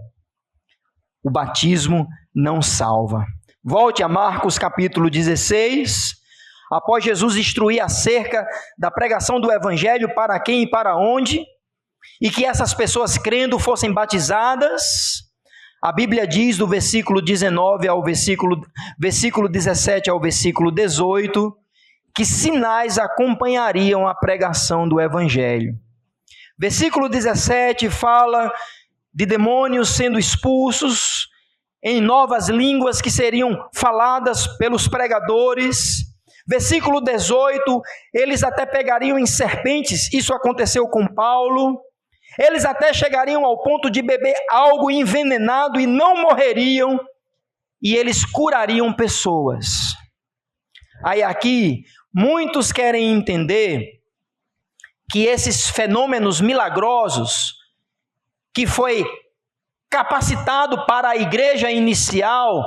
O batismo não salva. Volte a Marcos capítulo 16. Após Jesus instruir acerca da pregação do evangelho para quem e para onde, e que essas pessoas crendo fossem batizadas, a Bíblia diz do versículo 19 ao versículo 17 ao versículo 18, que sinais acompanhariam a pregação do evangelho. Versículo 17 fala de demônios sendo expulsos, em novas línguas que seriam faladas pelos pregadores. Versículo 18, eles até pegariam em serpentes, isso aconteceu com Paulo. Eles até chegariam ao ponto de beber algo envenenado e não morreriam, e eles curariam pessoas. Aí aqui, muitos querem entender que esses fenômenos milagrosos, que foi capacitado para a igreja inicial,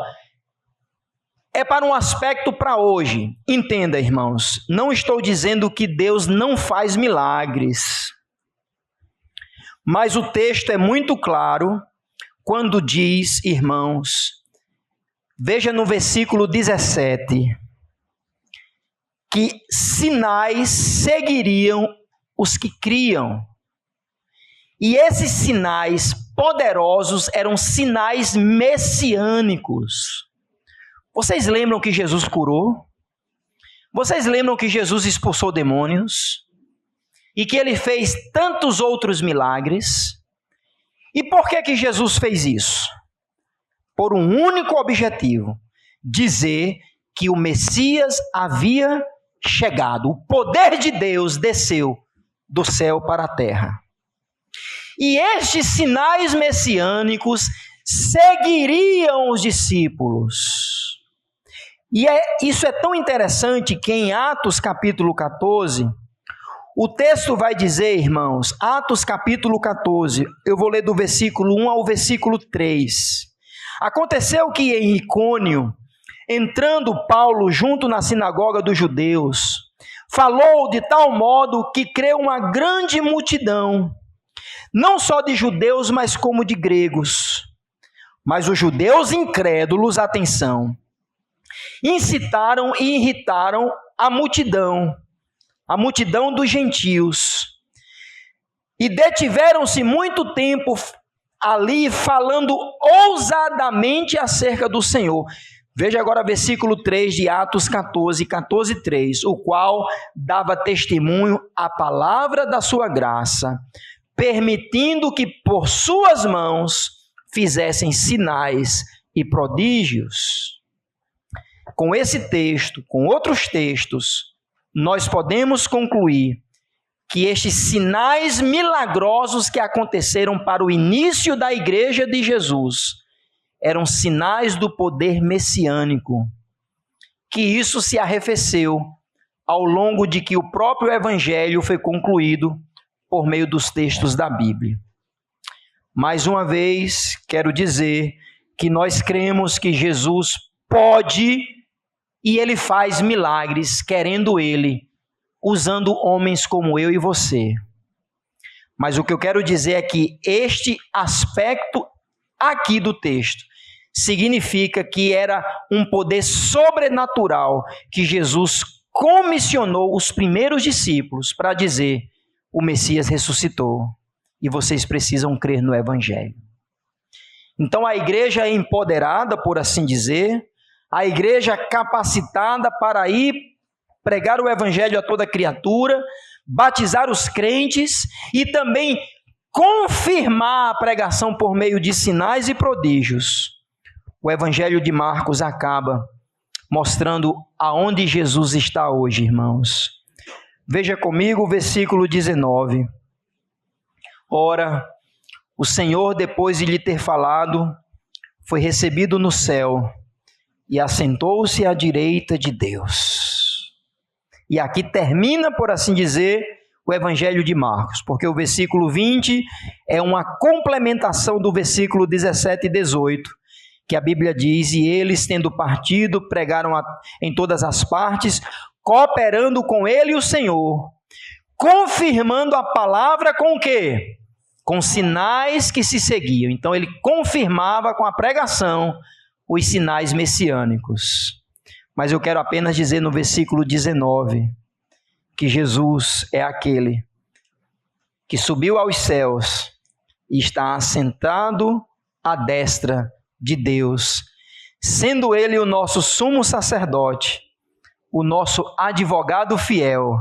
é para um aspecto para hoje. Entenda, irmãos, não estou dizendo que Deus não faz milagres, mas o texto é muito claro quando diz, irmãos, veja no versículo 17, que sinais seguiriam os que criam. E esses sinais poderosos eram sinais messiânicos. Vocês lembram que Jesus curou? Vocês lembram que Jesus expulsou demônios? E que ele fez tantos outros milagres? E por que Jesus fez isso? Por um único objetivo: dizer que o Messias havia chegado. O poder de Deus desceu do céu para a terra. E estes sinais messiânicos seguiriam os discípulos. E isso é tão interessante que em Atos capítulo 14, o texto vai dizer, irmãos, Atos capítulo 14, eu vou ler do versículo 1 ao versículo 3. Aconteceu que em Icônio, entrando Paulo junto na sinagoga dos judeus, falou de tal modo que creu uma grande multidão, não só de judeus, mas como de gregos. Mas os judeus incrédulos, atenção, incitaram e irritaram a multidão dos gentios, e detiveram-se muito tempo ali falando ousadamente acerca do Senhor. Veja agora versículo 3 de Atos 14, 3, o qual dava testemunho à palavra da sua graça, permitindo que por suas mãos fizessem sinais e prodígios. Com esse texto, com outros textos, nós podemos concluir que estes sinais milagrosos que aconteceram para o início da igreja de Jesus eram sinais do poder messiânico, que isso se arrefeceu ao longo de que o próprio evangelho foi concluído por meio dos textos da Bíblia. Mais uma vez, quero dizer que nós cremos que Jesus pode e ele faz milagres, querendo ele, usando homens como eu e você. Mas o que eu quero dizer é que este aspecto aqui do texto significa que era um poder sobrenatural que Jesus comissionou os primeiros discípulos para dizer: o Messias ressuscitou e vocês precisam crer no Evangelho. Então a igreja é empoderada, por assim dizer, a igreja capacitada para ir pregar o Evangelho a toda criatura, batizar os crentes e também confirmar a pregação por meio de sinais e prodígios. O Evangelho de Marcos acaba mostrando aonde Jesus está hoje, irmãos. Veja comigo o versículo 19. Ora, o Senhor, depois de lhe ter falado, foi recebido no céu e assentou-se à direita de Deus. E aqui termina, por assim dizer, o Evangelho de Marcos, porque o versículo 20 é uma complementação do versículo 17 e 18, que a Bíblia diz: e eles, tendo partido, pregaram em todas as partes, cooperando com ele o Senhor, confirmando a palavra com o quê? Com sinais que se seguiam. Então ele confirmava com a pregação os sinais messiânicos. Mas eu quero apenas dizer no versículo 19 que Jesus é aquele que subiu aos céus e está assentado à destra de Deus, sendo ele o nosso sumo sacerdote, o nosso advogado fiel.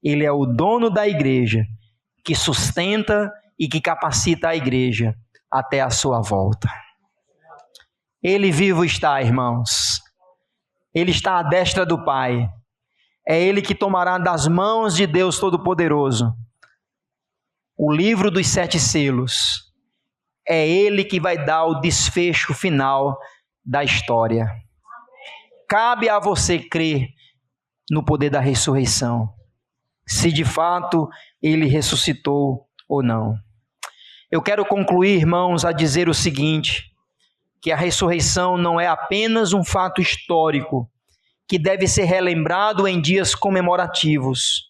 Ele é o dono da igreja, que sustenta e que capacita a igreja até a sua volta. Ele vivo está, irmãos. Ele está à destra do Pai. É Ele que tomará das mãos de Deus Todo-Poderoso o livro dos 7 selos. É Ele que vai dar o desfecho final da história. Cabe a você crer no poder da ressurreição, se de fato Ele ressuscitou ou não. Eu quero concluir, irmãos, a dizer o seguinte: que a ressurreição não é apenas um fato histórico que deve ser relembrado em dias comemorativos.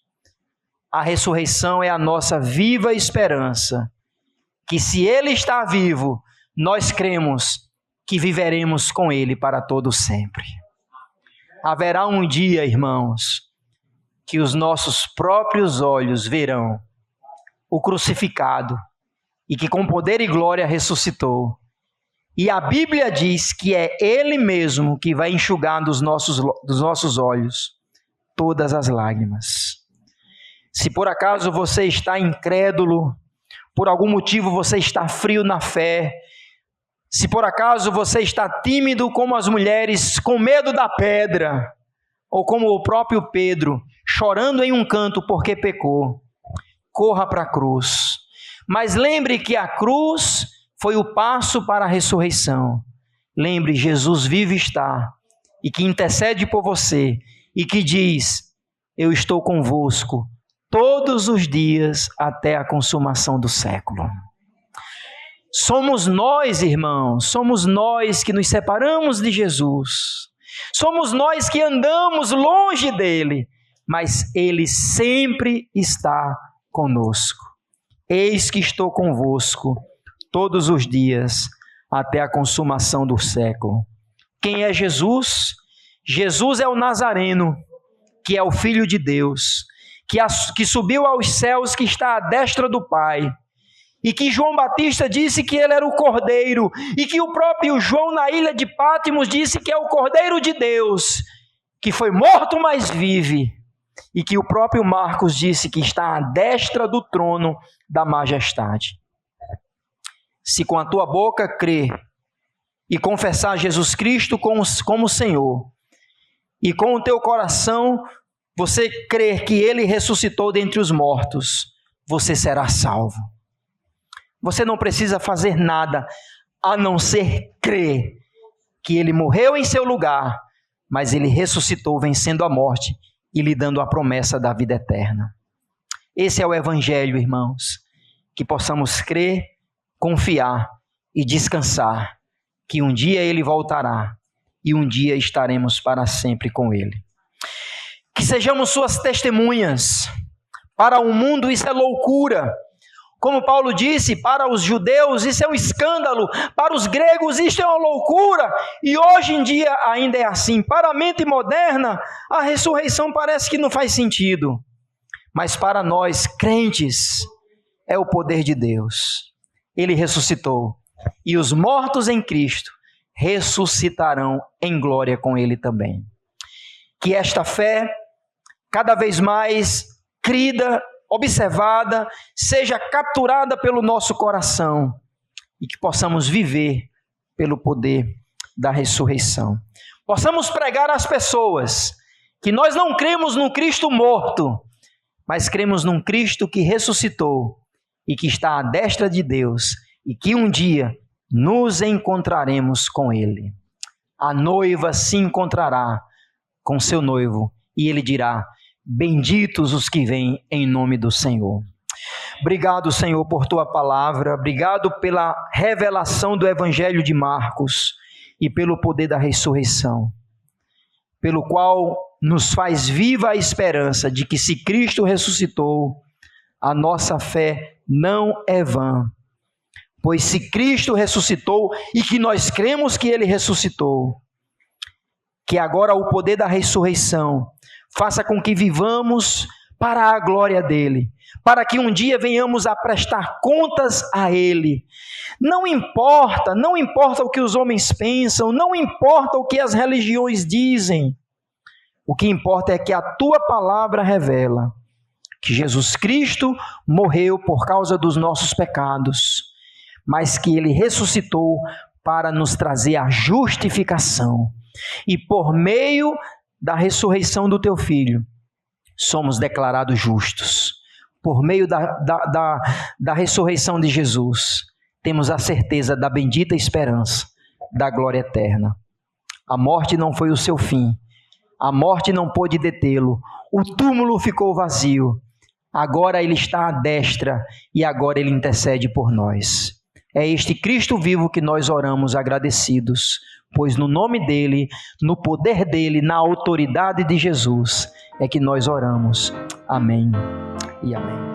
A ressurreição é a nossa viva esperança, que se Ele está vivo, nós cremos que viveremos com Ele para todo sempre. Haverá um dia, irmãos, que os nossos próprios olhos verão o crucificado e que com poder e glória ressuscitou. E a Bíblia diz que é Ele mesmo que vai enxugar dos nossos olhos todas as lágrimas. Se por acaso você está incrédulo, por algum motivo você está frio na fé, se por acaso você está tímido como as mulheres com medo da pedra, ou como o próprio Pedro, chorando em um canto porque pecou, corra para a cruz. Mas lembre que a cruz foi o passo para a ressurreição. Lembre, Jesus vivo está e que intercede por você e que diz: eu estou convosco todos os dias até a consumação do século. Somos nós, irmãos, somos nós que nos separamos de Jesus. Somos nós que andamos longe dele, mas ele sempre está conosco. Eis que estou convosco todos os dias até a consumação do século. Quem é Jesus? Jesus é o Nazareno, que é o Filho de Deus, que subiu aos céus, que está à destra do Pai, e que João Batista disse que ele era o Cordeiro, e que o próprio João na ilha de Pátimos disse que é o Cordeiro de Deus, que foi morto, mas vive, e que o próprio Marcos disse que está à destra do trono da majestade. Se com a tua boca crer e confessar Jesus Cristo como Senhor, e com o teu coração você crer que Ele ressuscitou dentre os mortos, você será salvo. Você não precisa fazer nada a não ser crer que Ele morreu em seu lugar, mas Ele ressuscitou vencendo a morte e lhe dando a promessa da vida eterna. Esse é o Evangelho, irmãos, que possamos crer, confiar e descansar que um dia Ele voltará e um dia estaremos para sempre com Ele. Que sejamos suas testemunhas. Para o mundo isso é loucura. Como Paulo disse, para os judeus isso é um escândalo, para os gregos isso é uma loucura, e hoje em dia ainda é assim. Para a mente moderna, a ressurreição parece que não faz sentido, mas para nós crentes é o poder de Deus. Ele ressuscitou, e os mortos em Cristo ressuscitarão em glória com Ele também. Que esta fé, cada vez mais crida, observada, seja capturada pelo nosso coração e que possamos viver pelo poder da ressurreição. Possamos pregar às pessoas que nós não cremos num Cristo morto, mas cremos num Cristo que ressuscitou e que está à destra de Deus e que um dia nos encontraremos com Ele. A noiva se encontrará com seu noivo e ele dirá: benditos os que vêm em nome do Senhor. Obrigado, Senhor, por tua palavra. Obrigado pela revelação do Evangelho de Marcos e pelo poder da ressurreição, pelo qual nos faz viva a esperança de que se Cristo ressuscitou, a nossa fé não é vã. Pois se Cristo ressuscitou e que nós cremos que Ele ressuscitou, que agora o poder da ressurreição faça com que vivamos para a glória dEle, para que um dia venhamos a prestar contas a Ele. Não importa o que os homens pensam, não importa o que as religiões dizem. O que importa é que a Tua palavra revela que Jesus Cristo morreu por causa dos nossos pecados, mas que Ele ressuscitou para nos trazer a justificação. E por meio da ressurreição do Teu Filho, somos declarados justos. Por meio da ressurreição de Jesus, temos a certeza da bendita esperança da glória eterna. A morte não foi o seu fim. A morte não pôde detê-lo. O túmulo ficou vazio. Agora Ele está à destra e agora Ele intercede por nós. É este Cristo vivo que nós oramos agradecidos, pois no nome dEle, no poder dEle, na autoridade de Jesus, é que nós oramos. Amém e amém.